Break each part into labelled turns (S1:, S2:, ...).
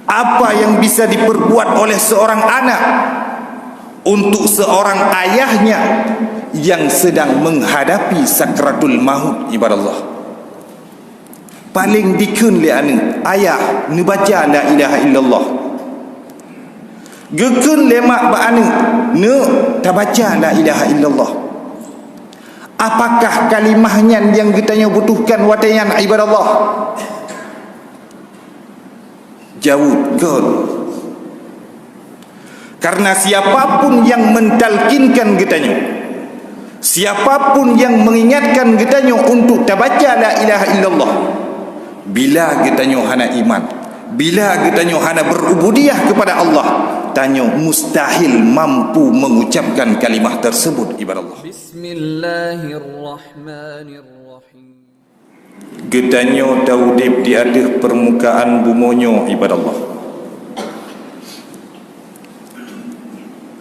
S1: Apa yang bisa diperbuat oleh seorang anak untuk seorang ayahnya yang sedang menghadapi sakratul maut, ibarat Allah. Paling dikun li anu ayah ni baca la ilaha illallah. Gekun le mak ba anu ne ta baca la ilaha illallah. Apakah kalimahnya yang kita butuhkan watayan ibarat Allah? Jauh kan. Karena siapapun yang mentalkinkan kitanya, siapapun yang mengingatkan kitanya untuk tabaca la ilaha illallah, bila kitanya hana iman, bila kitanya hana berubudiyah kepada Allah, tanya mustahil mampu mengucapkan kalimah tersebut, ibarat Allah. Bismillahirrahmanirrahim. Getanya daudib di atas permukaan bumonyo, ibarat Allah.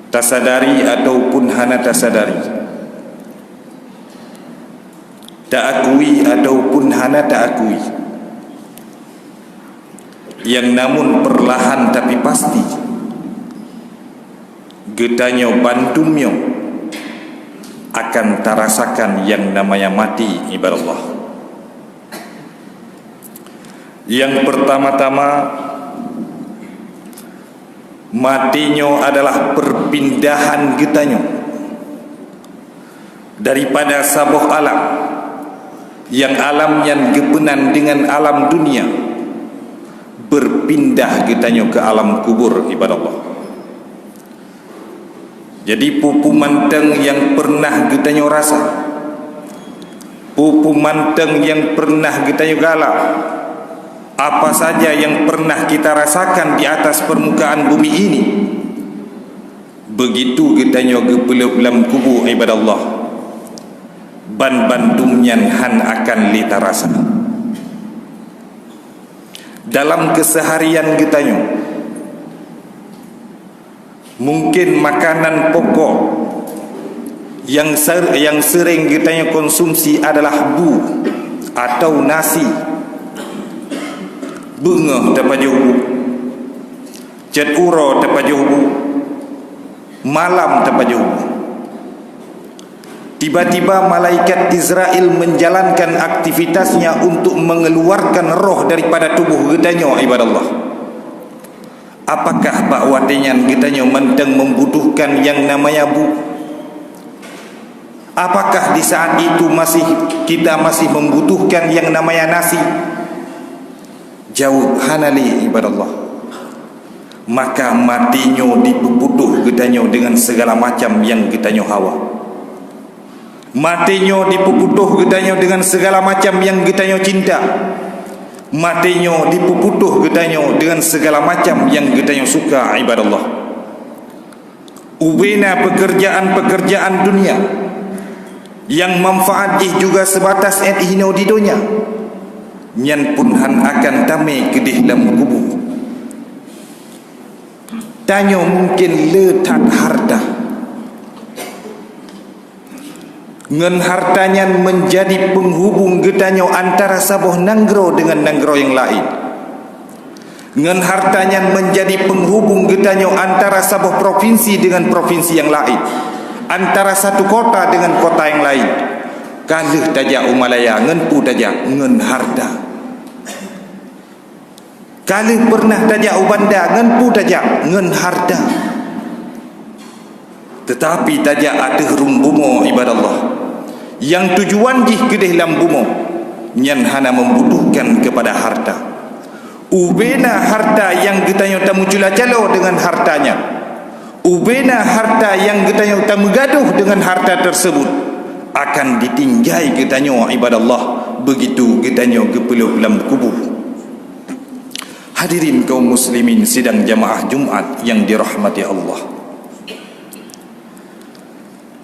S1: Tasadari ataupun hana tasadari, tak akui ataupun hana tak akui, yang namun perlahan tapi pasti getanya bantumnya akan terasakan yang namanya mati, ibarat Allah. Yang pertama-tama matinya adalah perpindahan getanya daripada sabuh alam yang alam yang gepenan dengan alam dunia, berpindah getanya ke alam kubur, ibarat Allah. Jadi pupu manteng yang pernah getanya rasa, pupu manteng yang pernah getanya galak, apa saja yang pernah kita rasakan di atas permukaan bumi ini, begitu getanya gepeluk dalam kubur, ibadat Allah, ban-bandumnya han akan lita rasa. Dalam keseharian getanya, mungkin makanan pokok yang sering getanya konsumsi adalah bu atau nasi, bunga dapat jubu, cat uro dapat jubu, malam dapat jubu. Tiba-tiba malaikat Israel menjalankan aktivitasnya untuk mengeluarkan roh daripada tubuh getanya, ibarat Allah. Apakah bakwatinya getanya menteng membutuhkan yang namanya bu? Apakah di saat itu kita masih membutuhkan yang namanya nasi? Jawab hanali, ibarat Allah. Maka matinya dipuputuh getanya dengan segala macam yang getanya hawa. Matinya dipuputuh getanya dengan segala macam yang getanya cinta. Matinya dipuputuh getanya dengan segala macam yang getanya suka, ibarat Allah. Ubena pekerjaan-pekerjaan dunia yang manfaat juga sebatas hino di dunia, nyan pun han akan tame kedih dalam kubur. Tanya mungkin letak harta, ngen hartanya menjadi penghubung getanya antara sabuh nanggro dengan nanggro yang lain. Ngen hartanya menjadi penghubung getanya antara sabuh provinsi dengan provinsi yang lain, antara satu kota dengan kota yang lain. Kalih tajak umalaya ngen pu tajak ngen harta. Kalih pernah tajak ubanda ngen pu tajak ngen harta. Tetapi tajak ada rumbumo, ibarat Allah, yang tujuan jih kedih dalam bumo nyan hana membutuhkan kepada harta. Ubena harta yang getanya tamu cula-calo dengan hartanya, ubena harta yang getanya tamu gaduh dengan harta tersebut, akan ditinggai getanya, ibadat Allah, begitu getanya gepeluk dalam kubur. Hadirin kaum muslimin sidang jamaah Jumat yang dirahmati Allah,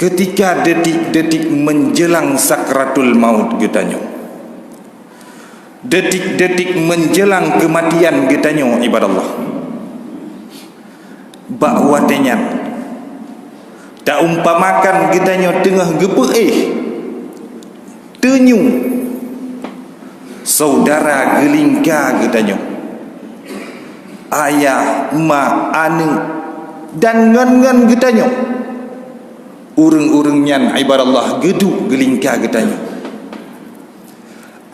S1: ketika detik-detik menjelang sakratul maut getanya, detik-detik menjelang kematian getanya, ibarat Allah, bakwatenya tak umpamakan getanya tengah gepeih tenyu saudara gelingka getanya, ayah, mak, anak dan ngan-ngan getanyo. Urang-urang nyan ibaratlah geduk gelingka getanyo.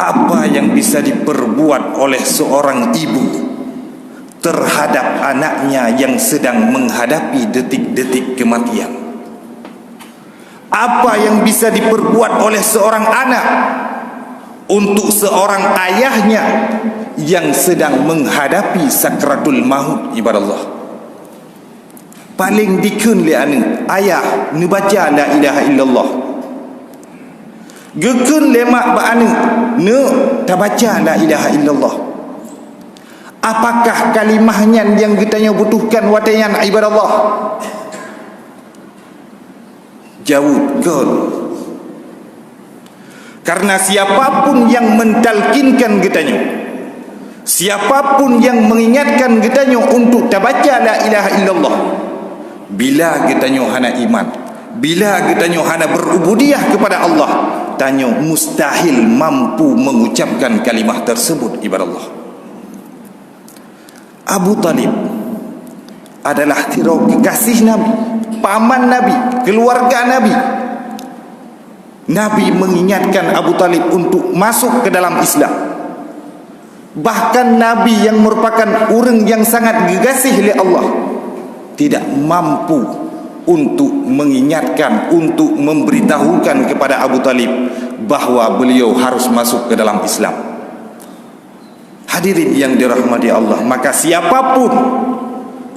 S1: Apa yang bisa diperbuat oleh seorang ibu terhadap anaknya yang sedang menghadapi detik-detik kematian? Apa yang bisa diperbuat oleh seorang anak untuk seorang ayahnya yang sedang menghadapi sakratul maut ibaratlah? Paling dikun li anu ayah nu baca la ilaha illallah. Gekun le mak ba anu nu ta baca la ilaha illallah. Apakah kalimahnya yang kita butuhkan watayan ibaratlah? Jawab kau. Karena siapapun yang mentalkinkan getanyo, siapapun yang mengingatkan getanyo untuk tabaca la ilaha illallah, bila getanyo hana iman, bila getanyo hana berubudiyah kepada Allah, tanyo mustahil mampu mengucapkan kalimah tersebut ibaratlah. Abu Talib adalah tiro kekasih Nabi, paman Nabi, keluarga Nabi. Nabi mengingatkan Abu Talib untuk masuk ke dalam Islam. Bahkan Nabi yang merupakan orang yang sangat gegasih oleh Allah tidak mampu untuk mengingatkan, untuk memberitahukan kepada Abu Talib bahawa beliau harus masuk ke dalam Islam. Hadirin yang dirahmati Allah, maka siapapun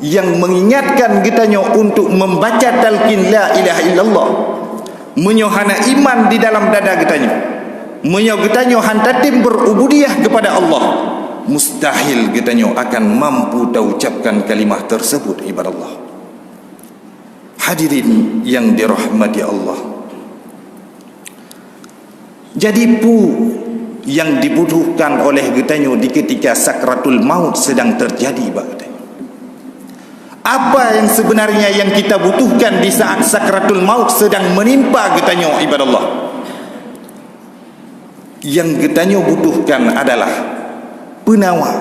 S1: yang mengingatkan kitanya untuk membaca talqin la ilaha illallah, menyohana iman di dalam dada kitanya, menyo kitanya hantatim berubudiyah kepada Allah, mustahil kitanya akan mampu ucapkan kalimah tersebut ibarat Allah. Hadirin yang dirahmati Allah, jadi yang dibutuhkan oleh kitanya di ketika sakratul maut sedang terjadi bagainya. Apa yang sebenarnya yang kita butuhkan di saat sakratul maut sedang menimpa kitanya ibadah Allah? Yang kitanya butuhkan adalah penawar,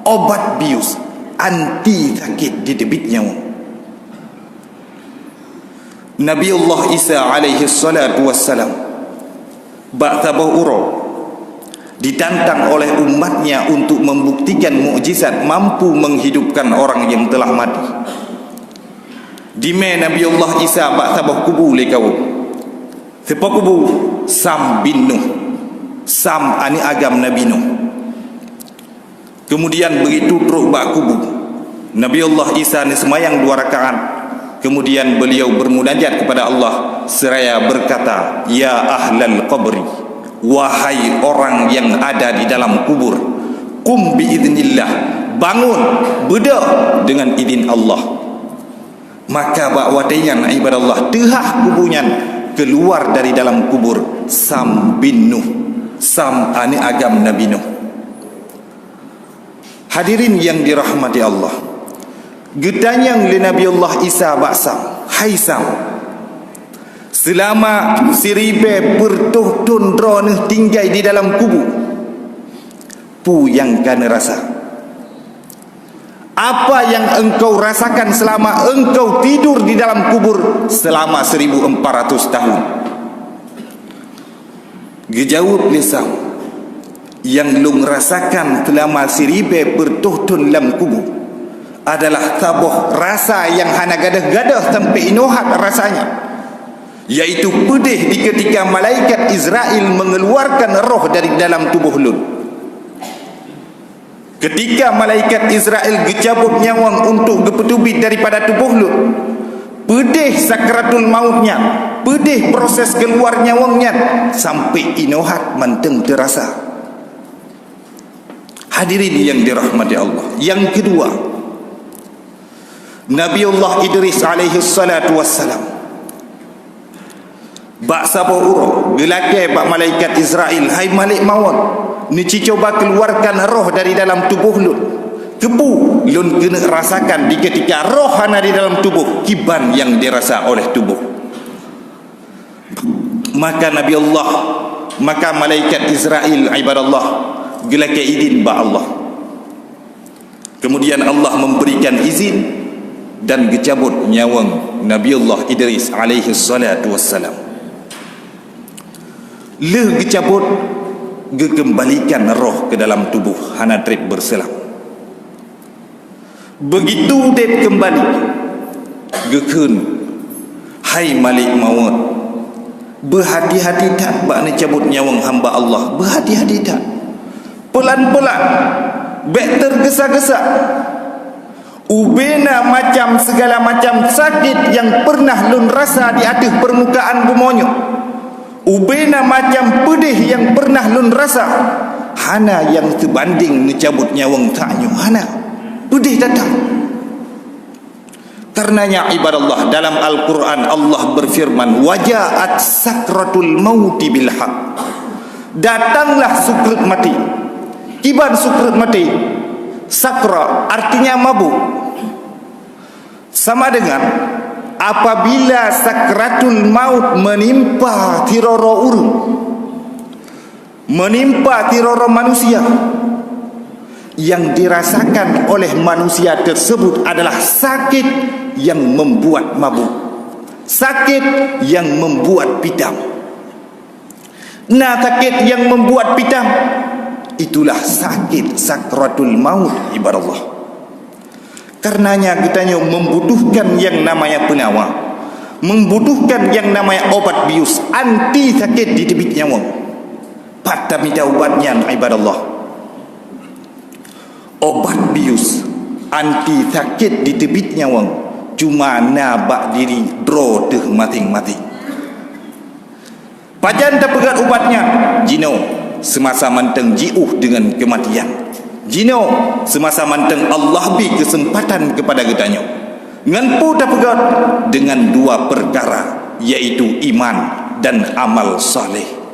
S1: obat bius, anti sakit di debit nyawa. Nabi Allah Isa alaihi salatu wassalam ba'tabah uro ditantang oleh umatnya untuk membuktikan mukjizat mampu menghidupkan orang yang telah mati. Di mana Nabi Allah Isa bak tabah kubu le kau. Sepa kubu Sam bin Nuh. Sam ani agam Nabi Nuh. Kemudian begitu teruk bak kubu, Nabi Allah Isa ni semayang 2 rakaat. Kemudian beliau bermunajat kepada Allah seraya berkata, "Ya ahlal qabri, wahai orang yang ada di dalam kubur, qum biiznillah, bangun, beda dengan izin Allah." Maka bak watayan ibadah Allah, tehah kubunya keluar dari dalam kubur Sam bin Nuh, Sam ani agam Nabi Nuh. Hadirin yang dirahmati Allah, getanyang le Nabi Allah Isa bak Sam, hai Sam, selama seribe bertuhtun droneh tinggai di dalam kubur, pu yang kana rasa, apa yang engkau rasakan selama engkau tidur di dalam kubur selama 1400 tahun? Gejawab lisam, yang lung rasakan selama seribe bertuhtun dalam kubur adalah tabuh rasa yang hana gadah-gadah sampai inohat rasanya, yaitu pedih di ketika malaikat Israel mengeluarkan roh dari dalam tubuh lun. Ketika malaikat Israel gecabut nyawang untuk gepetubit daripada tubuh lun, pedih sakratul mautnya, pedih proses keluar nyawangnya sampai inohat manteng terasa. Hadirin yang dirahmati Allah, yang kedua, Nabiullah Idris alaihi salatu wassalam bak sabo uro gelake bak malaikat Israel, hai malik mawon, ni coba keluarkan roh dari dalam tubuh lun. Kebu lun kena rasakan di ketika roh hana di dalam tubuh, kiban yang dirasa oleh tubuh. Maka Nabi Allah, maka malaikat Israel ibadallah gelake izin ba Allah. Kemudian Allah memberikan izin dan gecabut nyawang Nabiullah Idris alaihi salatu wassalam. Le gecabut gekembalikan roh ke dalam tubuh hana trip berselam. Begitu dia kembali gekun, hai Malik Maut, berhati-hati tak bak nak cabut nyawang hamba Allah. Berhati-hati tak, pelan-pelan, bek tergesa-gesa. Ubena macam segala macam sakit yang pernah lun rasa di atas permukaan bumonyo. Ubena macam pedih yang pernah lun rasa, hana yang terbanding ngecabut nyawang taknyo. Hana pedih datang. Karenanya ibadallah, dalam Al-Quran Allah berfirman, wajaat sakratul mauti bil haq. Datanglah sukrat mati. Kiban sukrat mati, sakra artinya mabuk, sama dengan apabila sakratul maut menimpa tiroro urung, menimpa tiroro manusia, yang dirasakan oleh manusia tersebut adalah sakit yang membuat mabuk, sakit yang membuat pitam. Nah, sakit yang membuat pitam, itulah sakit sakratul maut ibadallah. Karenanya kitanya membutuhkan yang namanya penawar, membutuhkan yang namanya obat bius anti sakit di tebit nyawa. Patah minta obatnya ibadallah. Obat bius anti sakit di tebit nyawa cuma nabak diri draw teh mati-mati. Pajan tak pegat obatnya jino semasa manteng jiuh dengan kematian. Jino semasa manteng Allah bi kesempatan kepada gedanyo. Ngan pu tak pegat dengan dua perkara, yaitu iman dan amal saleh.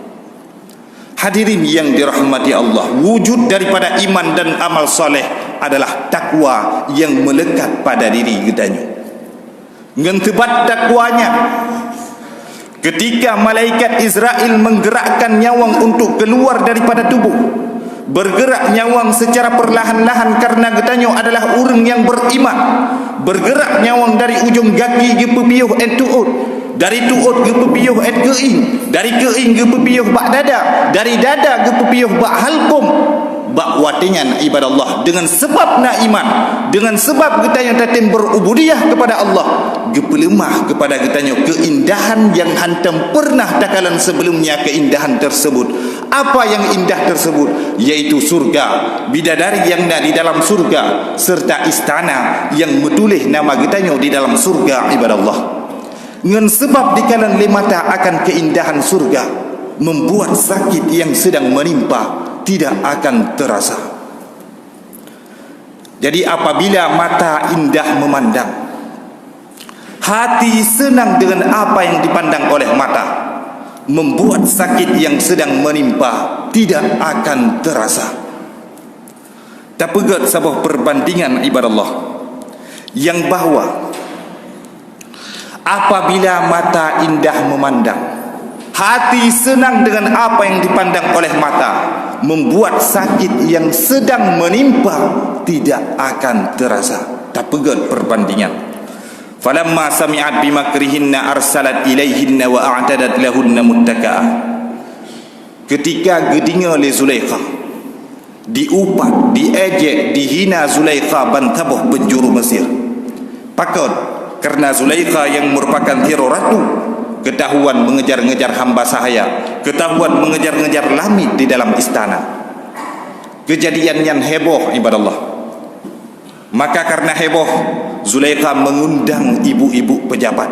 S1: Hadirin yang dirahmati Allah, wujud daripada iman dan amal saleh adalah takwa yang melekat pada diri gedanyo. Ngan tebat takwanya, ketika malaikat Israel menggerakkan nyawang untuk keluar daripada tubuh, bergerak nyawang secara perlahan-lahan karena getanyo adalah orang yang beriman. Bergerak nyawang dari ujung kaki ke pepiuh et tuut, dari tuut ke pepiuh et keing, dari keing ke pepiuh bak dada, dari dada ke pepiuh bak halkum, bak watingan ibadallah. Dengan sebab nak iman, dengan sebab getanyo tatim berubudiah kepada Allah, gepelemah kepada getanyo keindahan yang hantam pernah takalan sebelumnya. Keindahan tersebut, apa yang indah tersebut? Yaitu surga, bidadari yang ada di dalam surga, serta istana yang metulis nama getanyo di dalam surga ibadallah. Ngan sebab dikalan lemata akan keindahan surga, membuat sakit yang sedang menimpa tidak akan terasa. Jadi apabila mata indah memandang, hati senang dengan apa yang dipandang oleh mata, membuat sakit yang sedang menimpa tidak akan terasa. Tak pegat sebuah perbandingan ibadallah yang bahawa apabila mata indah memandang, hati senang dengan apa yang dipandang oleh mata, membuat sakit yang sedang menimpa tidak akan terasa. Tak pegat perbandingan. Falamma sami'at bimakrihinna arsalat ilaihinna wa a'tadat lahunna muttaka'ah. Ketika gedinga le Zulaikha, diupat, diejek, dihina Zulaikha bantabuh penjuru Mesir. Pakot kerana Zulaikha yang merupakan hero ratu, ketahuan mengejar-ngejar hamba sahaya, ketahuan mengejar-ngejar lamid di dalam istana. Kejadian yang heboh ibadallah. Maka karena heboh, Zulaikha mengundang ibu-ibu pejabat,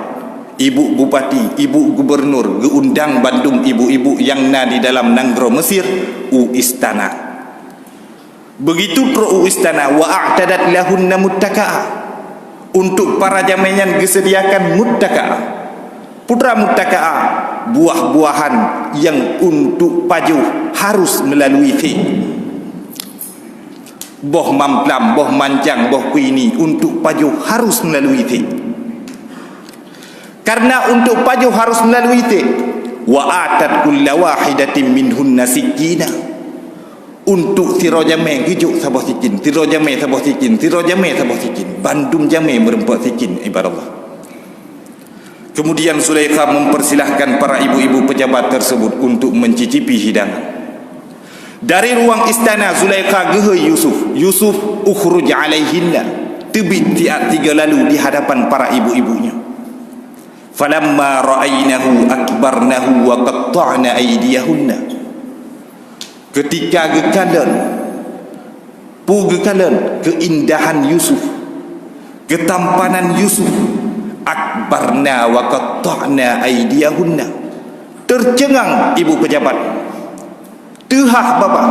S1: ibu bupati, ibu gubernur, geundang bandung ibu-ibu yang na di dalam nanggro Mesir u istana. Begitu pro u istana, wa a'tadat lahunna muttaka'ah. Untuk para jamenyan disediakan muttaka'ah. Putra muttaka'ah, buah-buahan yang untuk pajuh harus melalui fi. Boh mamplam, boh mancang, boh kuini, untuk pajuh harus melalui ti. Karena untuk pajuh harus melalui ti, wa atat kulla wahidatin minhunna sikina. untuk tiro jamai gejuk sabah sikin, tiro jamai sabah sikin, tiro jamai sabah sikin, bandum jamai merempat sikin ibarat Allah. Kemudian Zulaikha mempersilahkan para ibu-ibu pejabat tersebut untuk mencicipi hidangan. Dari ruang istana Zulaikha gehe Yusuf ukhruj alaihinna, tebit tiap tiga lalu di hadapan para ibu-ibunya. Falamma ra'ainahu akbarnahu wa qatta'na aydiyahunna. Ketika gekalan keindahan Yusuf, ketampanan Yusuf, akbarna wa qatta'na aydiyahunna, tercengang ibu pejabat, tehah bapa,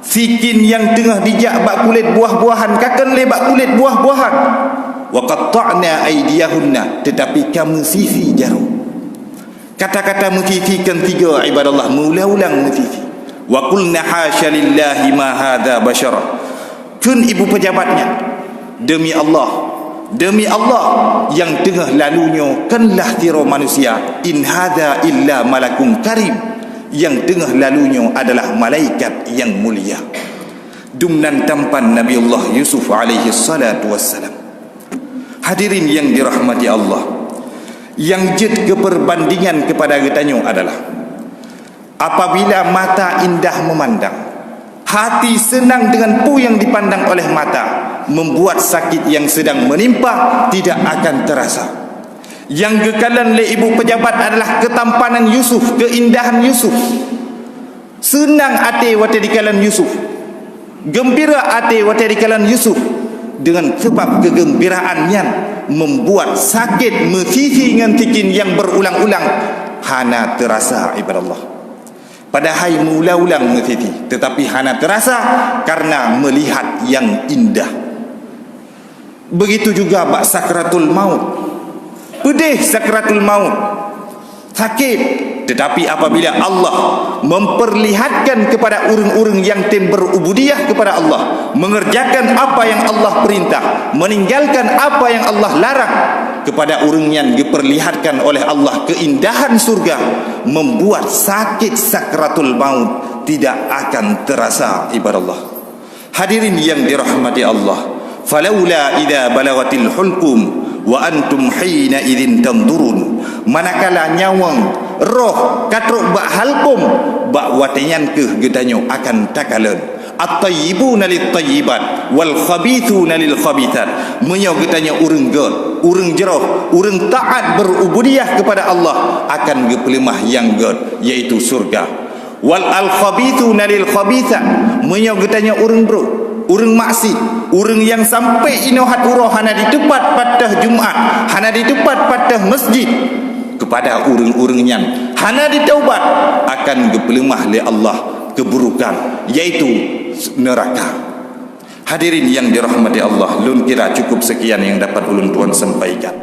S1: sikin yang tengah dijak bak kulit buah-buahan kakan lebak kulit buah-buahan, wa qatta'na aydiyahunna, tetapi kamu sisi jarum. Kata-kata mensisikan tiga ibadallah, mengulang-ulang mensisi. Wa qulna hasya lillahi ma hadza bashara. Kun ibu pejabatnya, demi Allah yang tengah lalunya kanlah tiro manusia, in hadza illa malakun karim, yang tengah lalunya adalah malaikat yang mulia. Dumnan tampan Nabi Allah Yusuf alaihi salatu wassalam. Hadirin yang dirahmati Allah, yang jid keperbandingan kepada getanyo adalah apabila mata indah memandang, hati senang dengan pu yang dipandang oleh mata, membuat sakit yang sedang menimpa tidak akan terasa. Yang gekalan oleh ibu pejabat adalah ketampanan Yusuf, keindahan Yusuf. Senang hati wate dikalan Yusuf, gembira hati wate dikalan Yusuf. Dengan sebab kegembiraannya membuat sakit mesisi dengan tikin yang berulang-ulang hana terasa ibadallah. Padahal mula-ulang mesiti, tetapi hana terasa karena melihat yang indah. Begitu juga bak sakratul maut. Pedih sakratul maut, sakit, tetapi apabila Allah memperlihatkan kepada orang-orang yang berubudiyah kepada Allah, mengerjakan apa yang Allah perintah, meninggalkan apa yang Allah larang, kepada orang yang diperlihatkan oleh Allah keindahan surga, membuat sakit sakratul maut tidak akan terasa ibadallah. Hadirin yang dirahmati Allah, falaula idza balagatil hulqum wa antum hina idzin tanzurun, manakala nyawang roh katruk bak halqum bak watenyan ke gedanyo akan takalan. At-tayyibuna lit-tayyibat wal khabithuna lil khabithat, menyo gedanyo urang god, urang jeroh, urang taat berubudiyah kepada Allah akan gepelimah yang god, yaitu surga. Wal al-khabithuna lil khabithat, menyo gedanyo urang bro, urang maksi, urang yang sampai inohat uroh hana di tempat patah Jumaat, hana di tempat patah masjid, kepada urang-urangnya hana ditaubat akan gepelimah oleh Allah keburukan, yaitu neraka. Hadirin yang dirahmati Allah, lun kira cukup sekian yang dapat ulun tuan sampaikan.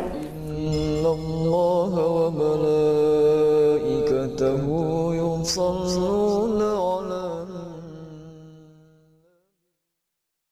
S2: Innallaha wa malaikatahu yusalluna